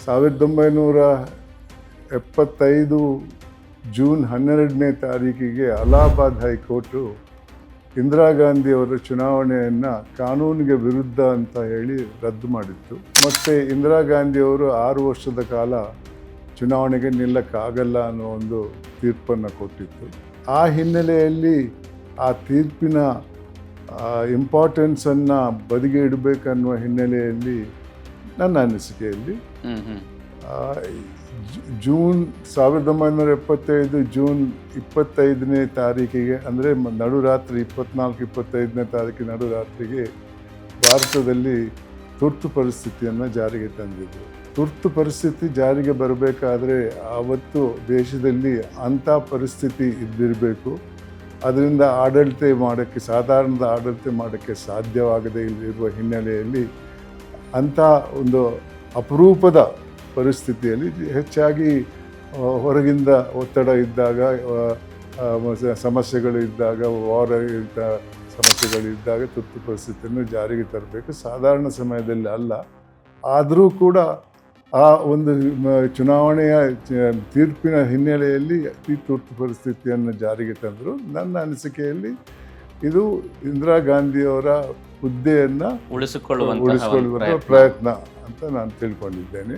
1975 June 12ನೇ ತಾರೀಕಿಗೆ Allahabad high court Indira ಗಾಂಧಿಯವರ ಚುನಾವಣೆಯನ್ನು ಕಾನೂನಿಗೆ ವಿರುದ್ಧ ಅಂತ ಹೇಳಿ ರದ್ದು ಮಾಡಿತ್ತು. ಮತ್ತು ಇಂದಿರಾ ಗಾಂಧಿಯವರು 6 ವರ್ಷದ ಕಾಲ ಚುನಾವಣೆಗೆ ನಿಲ್ಲಕ್ಕಾಗಲ್ಲ ಅನ್ನೋ ಒಂದು ತೀರ್ಪನ್ನು ಕೊಟ್ಟಿತ್ತು. ಆ ಹಿನ್ನೆಲೆಯಲ್ಲಿ ಆ ತೀರ್ಪಿನ ಇಂಪಾರ್ಟೆನ್ಸನ್ನು ಬದಿಗೆ ಇಡಬೇಕನ್ನುವ ಹಿನ್ನೆಲೆಯಲ್ಲಿ ನನ್ನ ಅನಿಸಿಕೆಯಲ್ಲಿ ಜೂನ್ 1975 ಜೂನ್ 25ನೇ ತಾರೀಕಿಗೆ ಅಂದರೆ ನಡುರಾತ್ರಿ 24-25ನೇ ತಾರೀಕಿನ ನಡುರಾತ್ರಿಗೆ ಭಾರತದಲ್ಲಿ ತುರ್ತು ಪರಿಸ್ಥಿತಿಯನ್ನು ಜಾರಿಗೆ ತಂದಿದ್ರು. ತುರ್ತು ಪರಿಸ್ಥಿತಿ ಜಾರಿಗೆ ಬರಬೇಕಾದ್ರೆ ಆವತ್ತು ದೇಶದಲ್ಲಿ ಅಂಥ ಪರಿಸ್ಥಿತಿ ಇದ್ದಿರಬೇಕು. ಅದರಿಂದ ಸಾಧಾರಣದ ಆಡಳಿತ ಮಾಡೋಕ್ಕೆ ಸಾಧ್ಯವಾಗದೇ ಇರುವ ಹಿನ್ನೆಲೆಯಲ್ಲಿ ಅಂಥ ಒಂದು ಅಪರೂಪದ ಪರಿಸ್ಥಿತಿಯಲ್ಲಿ ಹೆಚ್ಚಾಗಿ ಹೊರಗಿಂದ ಒತ್ತಡ ಇದ್ದಾಗ, ಸಮಸ್ಯೆಗಳು ಇದ್ದಾಗ, ಸಮಸ್ಯೆಗಳಿದ್ದಾಗ ತುರ್ತು ಪರಿಸ್ಥಿತಿಯನ್ನು ಜಾರಿಗೆ ತರಬೇಕು, ಸಾಧಾರಣ ಸಮಯದಲ್ಲಿ ಅಲ್ಲ. ಆದರೂ ಕೂಡ ಆ ಒಂದು ಚುನಾವಣೆಯ ತೀರ್ಪಿನ ಹಿನ್ನೆಲೆಯಲ್ಲಿ ಅತಿ ತುರ್ತು ಪರಿಸ್ಥಿತಿಯನ್ನು ಜಾರಿಗೆ ತಂದರು. ನನ್ನ ಅನಿಸಿಕೆಯಲ್ಲಿ ಇದು ಇಂದಿರಾ ಗಾಂಧಿಯವರ ಹುದ್ದೆಯನ್ನು ಉಳಿಸಿಕೊಳ್ಳುವಂಥ ಪ್ರಯತ್ನ ಅಂತ ನಾನು ತಿಳ್ಕೊಂಡಿದ್ದೇನೆ.